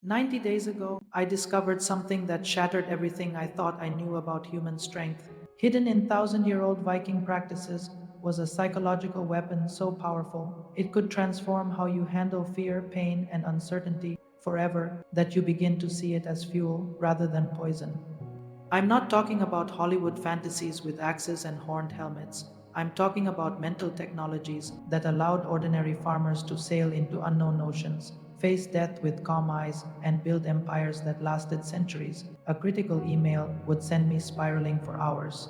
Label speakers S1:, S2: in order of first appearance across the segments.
S1: 90 days ago, I discovered something that shattered everything I thought I knew about human strength. Hidden in thousand-year-old Viking practices was a psychological weapon so powerful it could transform how you handle fear, pain, and uncertainty forever that you begin to see it as fuel rather than poison. I'm not talking about Hollywood fantasies with axes and horned helmets. I'm talking about mental technologies that allowed ordinary farmers to sail into unknown oceans, face death with calm eyes, and build empires that lasted centuries. A critical email would send me spiraling for hours.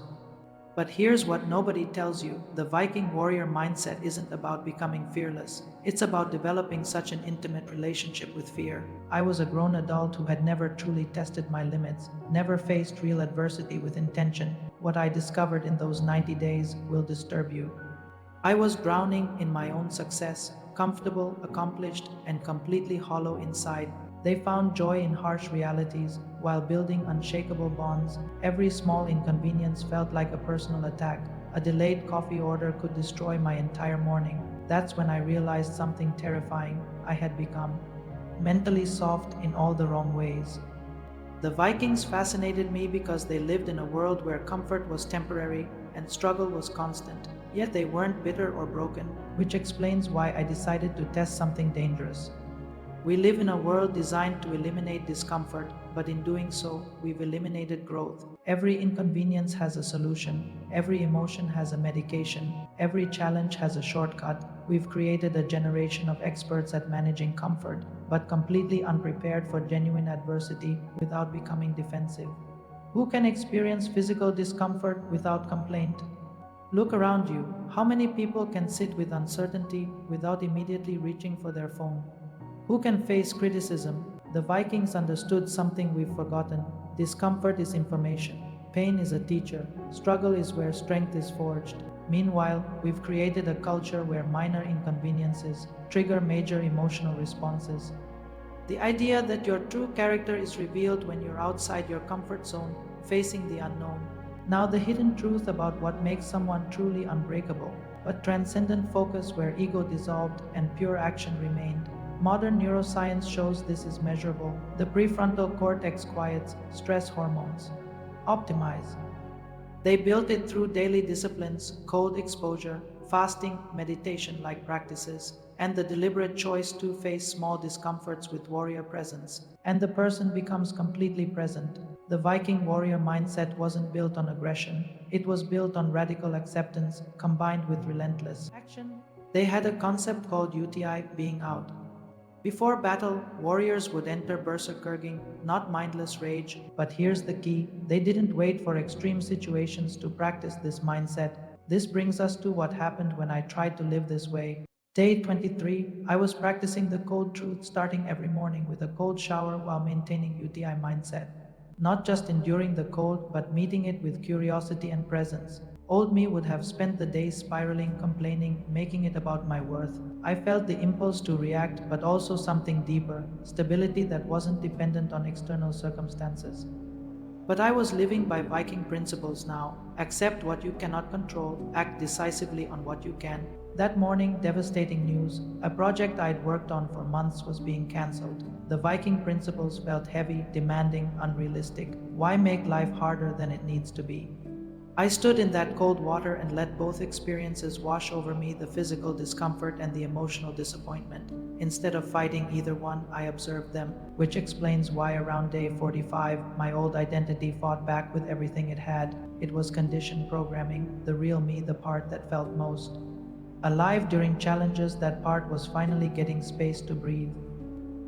S1: But here's what nobody tells you: the Viking warrior mindset isn't about becoming fearless, it's about developing such an intimate relationship with fear. I was a grown adult who had never truly tested my limits, never faced real adversity with intention. What I discovered in those 90 days will disturb you. I was drowning in my own success, comfortable, accomplished, and completely hollow inside. They found joy in harsh realities while building unshakable bonds. Every small inconvenience felt like a personal attack. A delayed coffee order could destroy my entire morning. That's when I realized something terrifying. I had become mentally soft in all the wrong ways. The Vikings fascinated me because they lived in a world where comfort was temporary and struggle was constant. Yet they weren't bitter or broken, which explains why I decided to test something dangerous. We live in a world designed to eliminate discomfort, but in doing so, we've eliminated growth. Every inconvenience has a solution, every emotion has a medication, every challenge has a shortcut. We've created a generation of experts at managing comfort, but completely unprepared for genuine adversity without becoming defensive. Who can experience physical discomfort without complaint? Look around you. How many people can sit with uncertainty without immediately reaching for their phone? Who can face criticism? The Vikings understood something we've forgotten. Discomfort is information. Pain is a teacher. Struggle is where strength is forged. Meanwhile, we've created a culture where minor inconveniences trigger major emotional responses. The idea that your true character is revealed when you're outside your comfort zone, facing the unknown. Now, the hidden truth about what makes someone truly unbreakable, but transcendent focus where ego dissolved and pure action remained. Modern neuroscience shows this is measurable. The prefrontal cortex quiets stress hormones. Optimize. They built it through daily disciplines, cold exposure, fasting, meditation like practices, and the deliberate choice to face small discomforts with warrior presence. And the person becomes completely present. The Viking warrior mindset wasn't built on aggression, it was built on radical acceptance combined with relentless action. They had a concept called UTI, being out. Before battle, warriors would enter berserkergang, not mindless rage, but here's the key: they didn't wait for extreme situations to practice this mindset. This brings us to what happened when I tried to live this way. Day 23, I was practicing the cold truth, starting every morning with a cold shower while maintaining UTI mindset. Not just enduring the cold, but meeting it with curiosity and presence. Old me would have spent the day spiraling, complaining, making it about my worth. I felt the impulse to react, but also something deeper: stability that wasn't dependent on external circumstances. But I was living by Viking principles now: accept what you cannot control, act decisively on what you can. That morning, devastating news: a project I'd worked on for months was being cancelled. The Viking principles felt heavy, demanding, unrealistic. Why make life harder than it needs to be? I stood in that cold water and let both experiences wash over me: the physical discomfort and the emotional disappointment. Instead of fighting either one, I observed them, which explains why around day 45, my old identity fought back with everything it had. It was conditioned programming, the real me, the part that felt most alive during challenges. That part was finally getting space to breathe.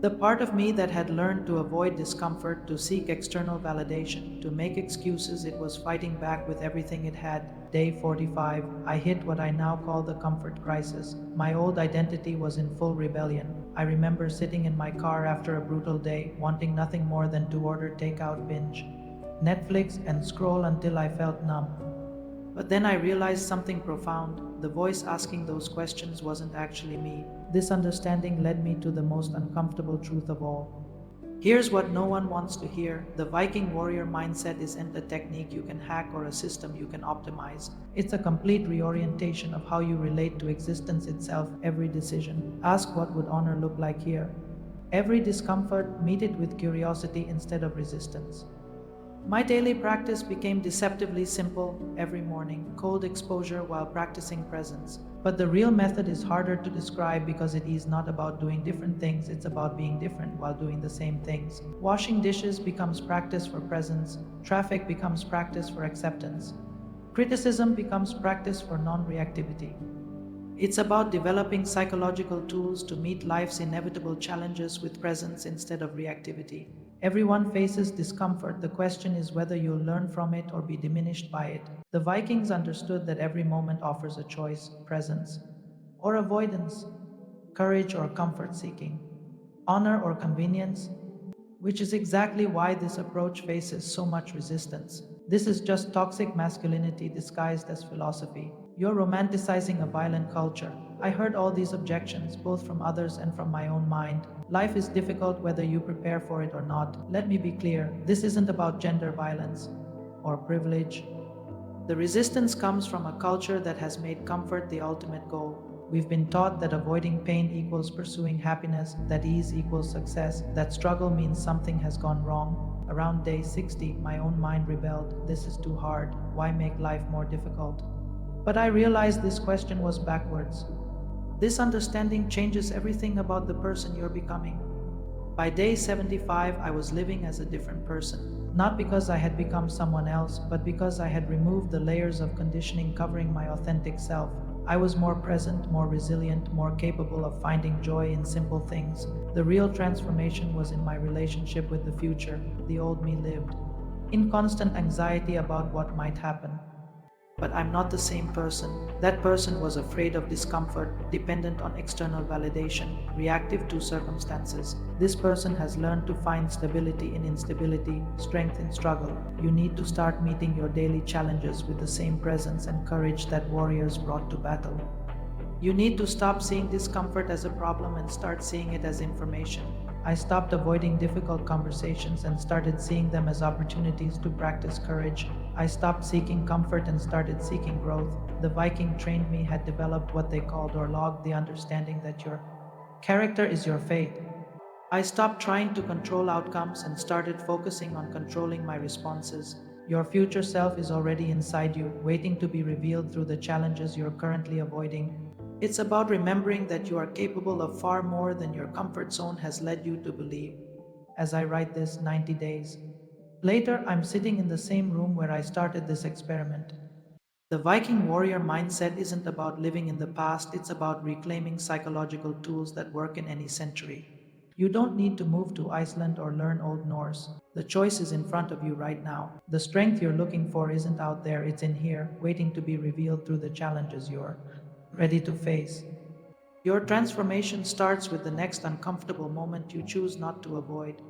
S1: The part of me that had learned to avoid discomfort, to seek external validation, to make excuses, it was fighting back with everything it had. Day 45, I hit what I now call the comfort crisis. My old identity was in full rebellion. I remember sitting in my car after a brutal day, wanting nothing more than to order takeout, binge Netflix, and scroll until I felt numb. But then I realized something profound. The voice asking those questions wasn't actually me. This understanding led me to the most uncomfortable truth of all. Here's what no one wants to hear: the Viking warrior mindset isn't a technique you can hack or a system you can optimize. It's a complete reorientation of how you relate to existence itself. Every decision. Ask, what would honor look like here? Every discomfort, meet it with curiosity instead of resistance. My daily practice became deceptively simple every morning, cold exposure while practicing presence. But the real method is harder to describe because it is not about doing different things, it's about being different while doing the same things. Washing dishes becomes practice for presence, traffic becomes practice for acceptance, criticism becomes practice for non reactivity. It's about developing psychological tools to meet life's inevitable challenges with presence instead of reactivity. Everyone faces discomfort. The question is whether you'll learn from it or be diminished by it. The Vikings understood that every moment offers a choice: presence or avoidance, courage or comfort seeking, honor or convenience, which is exactly why this approach faces so much resistance. This is just toxic masculinity disguised as philosophy. You're romanticizing a violent culture. I heard all these objections, both from others and from my own mind. Life is difficult whether you prepare for it or not. Let me be clear, this isn't about gender violence or privilege. The resistance comes from a culture that has made comfort the ultimate goal. We've been taught that avoiding pain equals pursuing happiness, that ease equals success, that struggle means something has gone wrong. Around day 60, my own mind rebelled. This is too hard. Why make life more difficult? But I realized this question was backwards. This understanding changes everything about the person you're becoming. By day 75, I was living as a different person. Not because I had become someone else, but because I had removed the layers of conditioning covering my authentic self. I was more present, more resilient, more capable of finding joy in simple things. The real transformation was in my relationship with the future. The old me lived in constant anxiety about what might happen. But I'm not the same person. That person was afraid of discomfort, dependent on external validation, reactive to circumstances. This person has learned to find stability in instability, strength in struggle. You need to start meeting your daily challenges with the same presence and courage that warriors brought to battle. You need to stop seeing discomfort as a problem and start seeing it as information. I stopped avoiding difficult conversations and started seeing them as opportunities to practice courage. I stopped seeking comfort and started seeking growth. The Viking trained me had developed what they called or logged the understanding that your character is your fate. I stopped trying to control outcomes and started focusing on controlling my responses. Your future self is already inside you, waiting to be revealed through the challenges you're currently avoiding. It's about remembering that you are capable of far more than your comfort zone has led you to believe. As I write this 90 days later, I'm sitting in the same room where I started this experiment. The Viking warrior mindset isn't about living in the past, it's about reclaiming psychological tools that work in any century. You don't need to move to Iceland or learn Old Norse. The choice is in front of you right now. The strength you're looking for isn't out there, it's in here, waiting to be revealed through the challenges you're ready to face. Your transformation starts with the next uncomfortable moment you choose not to avoid.